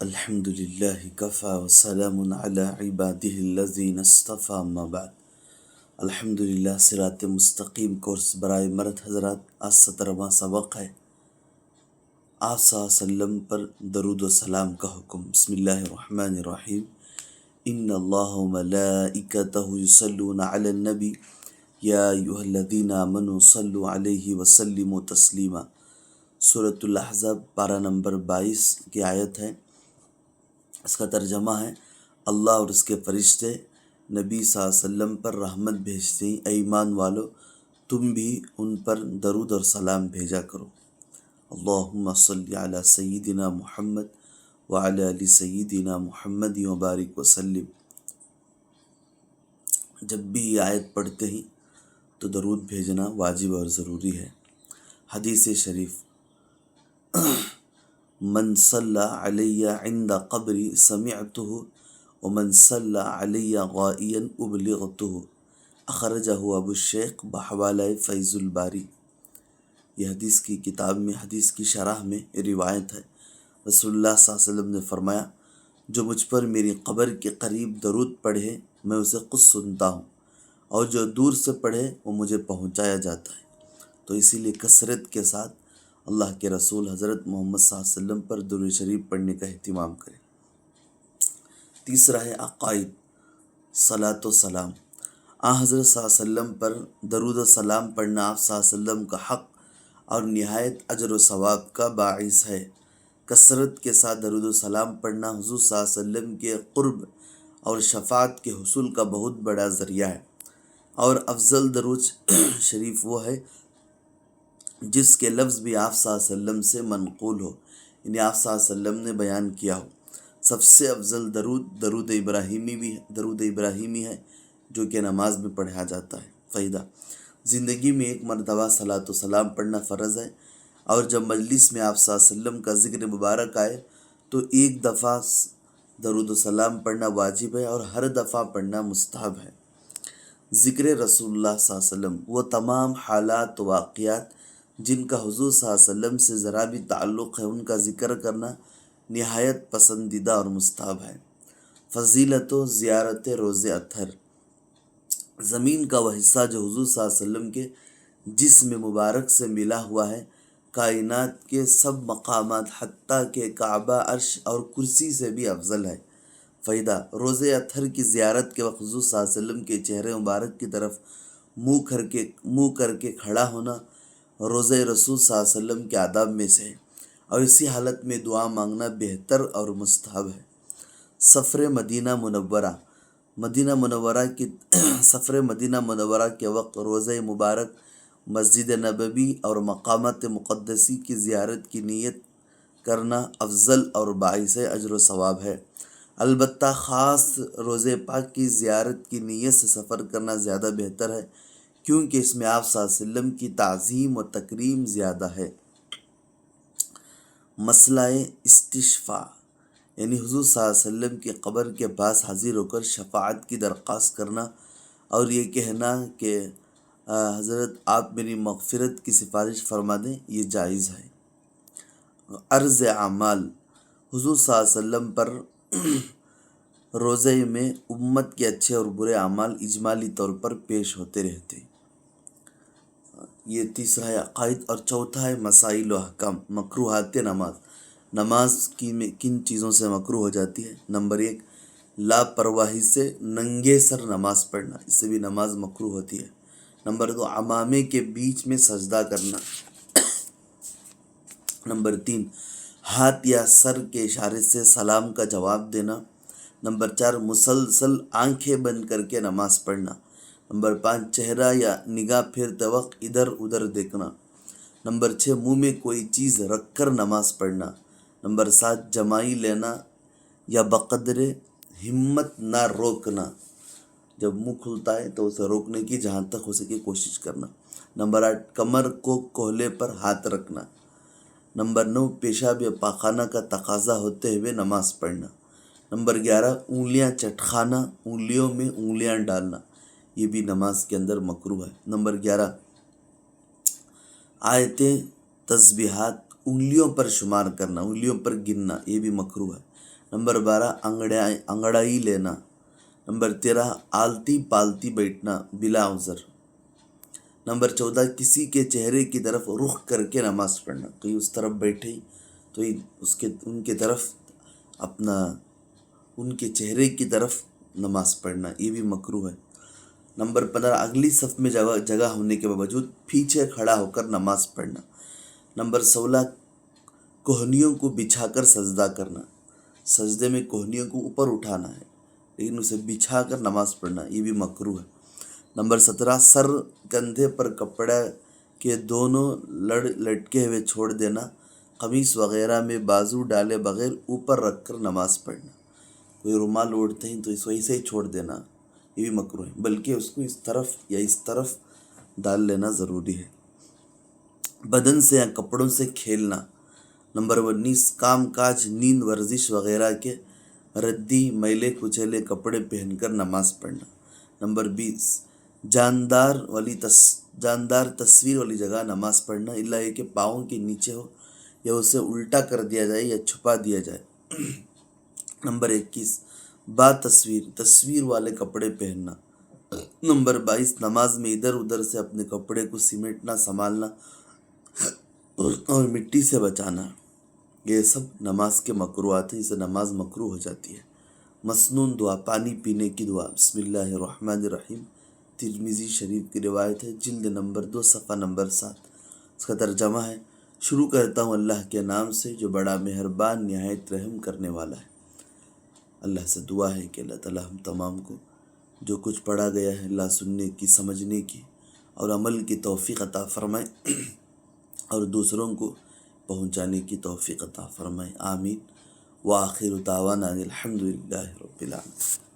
الحمد للہ کفا وسلام علی عبادہ الذین اصطفى اما بعد۔ الحمد للہ صراط مستقیم کورس برائے مرد حضرات آج 17واں سبق ہے۔ آپ صلی اللہ علیہ وسلم پر درود و سلام کا حکم۔ بسم اللہ الرحمن الرحیم۔ ان اللہ وملائکتہ یصلون علی النبی یا ایھا الذین آمنوا صلوا علیہ وسلموا تسلیما۔ سورۃ الاحزاب پارہ نمبر 22 کی آیت ہے۔ اس کا ترجمہ ہے اللہ اور اس کے فرشتے نبی صلی اللہ علیہ وسلم پر رحمت بھیجتے ہیں، اے ایمان والو تم بھی ان پر درود اور سلام بھیجا کرو۔ اللہم صلی علی سیدنا محمد وعلی آل سیدنا محمد وبارک وسلم۔ جب بھی یہ آیت پڑھتے ہیں تو درود بھیجنا واجب اور ضروری ہے۔ حدیث شریف، من صلی علی عند قبری سمعتہ ومن صلی علی غائیا ابلغتہ، اخرجہ ابو الشیخ بحوالہ فیض الباری۔ یہ حدیث کی کتاب میں، حدیث کی شرح میں روایت ہے۔ رسول اللہ صلی اللہ علیہ وسلم نے فرمایا، جو مجھ پر میری قبر کے قریب درود پڑھے میں اسے خود سنتا ہوں، اور جو دور سے پڑھے وہ مجھے پہنچایا جاتا ہے۔ تو اسی لیے کثرت کے ساتھ اللہ کے رسول حضرت محمد صلی اللہ علیہ وسلم پر درود شریف پڑھنے کا اہتمام کریں۔ تیسرا ہے عقائد، صلاۃ و سلام۔ حضرت صلی اللہ علیہ وسلم پر درود و سلام پڑھنا آپ صلی اللہ علیہ وسلم کا حق اور نہایت اجر و ثواب کا باعث ہے۔ کثرت کے ساتھ درود و سلام پڑھنا حضور صلی اللہ علیہ وسلم کے قرب اور شفاعت کے حصول کا بہت بڑا ذریعہ ہے۔ اور افضل درود شریف وہ ہے جس کے لفظ بھی آپ صلی اللہ علیہ وسلم سے منقول ہو، یعنی آپ صلی اللہ علیہ وسلم نے بیان کیا ہو۔ سب سے افضل درود ابراہیمی ہے جو کہ نماز میں پڑھا جاتا ہے۔ فائدہ، زندگی میں ایک مرتبہ صلاۃ و سلام پڑھنا فرض ہے، اور جب مجلس میں آپ صلی اللہ علیہ وسلم کا ذکر مبارک آئے تو ایک دفعہ درود و سلام پڑھنا واجب ہے اور ہر دفعہ پڑھنا مستحب ہے۔ ذکر رسول اللہ صلی اللہ علیہ وسلم، وہ تمام حالات و واقعات جن کا حضور صلی اللہ علیہ وسلم سے ذرا بھی تعلق ہے، ان کا ذکر کرنا نہایت پسندیدہ اور مستحب ہے۔ فضیلت و زیارت روز اطہر، زمین کا وہ حصہ جو حضور صلی اللہ علیہ وسلم کے جسم مبارک سے ملا ہوا ہے، کائنات کے سب مقامات حتیٰ کہ کعبہ، عرش اور کرسی سے بھی افضل ہے۔ فائدہ، روز اطہر کی زیارت کے وقت حضور صلی اللہ علیہ وسلم کے چہرے مبارک کی طرف منہ کر کے کھڑا ہونا روزہ رسول صلی اللہ علیہ وسلم کے آداب میں سے ہے، اور اسی حالت میں دعا مانگنا بہتر اور مستحب ہے۔ سفر مدینہ منورہ، سفر مدینہ منورہ کے وقت روضہ مبارک، مسجد نبوی اور مقامات مقدسی کی زیارت کی نیت کرنا افضل اور باعث اجر و ثواب ہے۔ البتہ خاص روضہ پاک کی زیارت کی نیت سے سفر کرنا زیادہ بہتر ہے، کیونکہ اس میں آپ صلی اللہ علیہ وسلم کی تعظیم و تکریم زیادہ ہے۔ مسئلہ استشفاء، یعنی حضور صلی اللہ علیہ وسلم کی قبر کے پاس حاضر ہو کر شفاعت کی درخواست کرنا اور یہ کہنا کہ حضرت آپ میری مغفرت کی سفارش فرما دیں، یہ جائز ہے۔ عرض اعمال، حضور صلی اللہ علیہ وسلم پر روزے میں امت کے اچھے اور برے اعمال اجمالی طور پر پیش ہوتے رہتے ہیں۔ یہ تیسرا ہے عقائد، اور چوتھا ہے مسائل و احکام۔ مکروہات نماز کن چیزوں سے مکروہ ہو جاتی ہے؟ نمبر 1، لاپرواہی سے ننگے سر نماز پڑھنا، اس سے بھی نماز مکروہ ہوتی ہے۔ نمبر 2، عمامے کے بیچ میں سجدہ کرنا۔ نمبر 3، ہاتھ یا سر کے اشارے سے سلام کا جواب دینا۔ نمبر 4، مسلسل آنکھیں بند کر کے نماز پڑھنا۔ نمبر 5، چہرہ یا نگاہ پھیرتے وقت ادھر ادھر دیکھنا۔ نمبر 6، منہ میں کوئی چیز رکھ کر نماز پڑھنا۔ نمبر 7، جمائی لینا یا بقدر ہمت نہ روکنا، جب منہ کھلتا ہے تو اسے روکنے کی جہاں تک ہو سکے کوشش کرنا۔ نمبر 8، کمر کو کولہے پر ہاتھ رکھنا۔ نمبر 9، پیشاب یا پاخانہ کا تقاضا ہوتے ہوئے نماز پڑھنا۔ نمبر 11، انگلیاں چٹکانا، انگلیوں میں انگلیاں ڈالنا، یہ بھی نماز کے اندر مکروہ ہے۔ نمبر 11، آیتیں تسبیحات انگلیوں پر شمار کرنا، انگلیوں پر گننا، یہ بھی مکروہ ہے۔ نمبر 12 انگڑائی لینا. نمبر 13 آلتی پالتی بیٹھنا بلا عذر. نمبر 14 کسی کے چہرے کی طرف رخ کر کے نماز پڑھنا. کوئی اس طرف بیٹھے تو ان کے طرف ان کے چہرے کی طرف نماز پڑھنا، یہ بھی مکروہ ہے. نمبر 15 اگلی صف میں جگہ ہونے کے باوجود پیچھے کھڑا ہو کر نماز پڑھنا. نمبر 16 کوہنیوں کو بچھا کر سجدہ کرنا. سجدے میں کوہنیوں کو اوپر اٹھانا ہے لیکن اسے بچھا کر نماز پڑھنا، یہ بھی مکروہ ہے. نمبر 17 سر کندھے پر کپڑے کے دونوں لٹکے ہوئے چھوڑ دینا. قمیص وغیرہ میں بازو ڈالے بغیر اوپر رکھ کر نماز پڑھنا. کوئی رومال اوڑھتے ہیں تو اس وجہ سے ہی چھوڑ دینا، یہ بھی مکروہ ہے، بلکہ اس کو اس طرف یا اس طرف ڈال لینا ضروری ہے. بدن سے یا کپڑوں سے کھیلنا. نمبر 19 کام کاج، نیند، ورزش وغیرہ کے ردی میلے کچیلے کپڑے پہن کر نماز پڑھنا. نمبر 20 جاندار تصویر والی جگہ نماز پڑھنا، الا یہ کہ پاؤں کے نیچے ہو یا اسے الٹا کر دیا جائے یا چھپا دیا جائے. نمبر 21 تصویر والے کپڑے پہننا. نمبر 22 نماز میں ادھر ادھر سے اپنے کپڑے کو سمیٹنا، سنبھالنا اور مٹی سے بچانا، یہ سب نماز کے مکروہات ہیں، اس سے نماز مکروہ ہو جاتی ہے. مسنون دعا، پانی پینے کی دعا. بسم اللہ الرحمن الرحیم. ترمذی شریف کی روایت ہے، جلد نمبر 2 صفحہ نمبر 7. اس کا ترجمہ ہے: شروع کرتا ہوں اللہ کے نام سے جو بڑا مہربان نہایت رحم کرنے والا ہے. اللہ سے دعا ہے کہ اللہ تعالیٰ ہم تمام کو جو کچھ پڑھا گیا ہے اللہ سننے کی، سمجھنے کی اور عمل کی توفیق عطا فرمائے اور دوسروں کو پہنچانے کی توفیق عطا فرمائے. آمین. وآخر دعوانا الحمد للہ رب العالمین.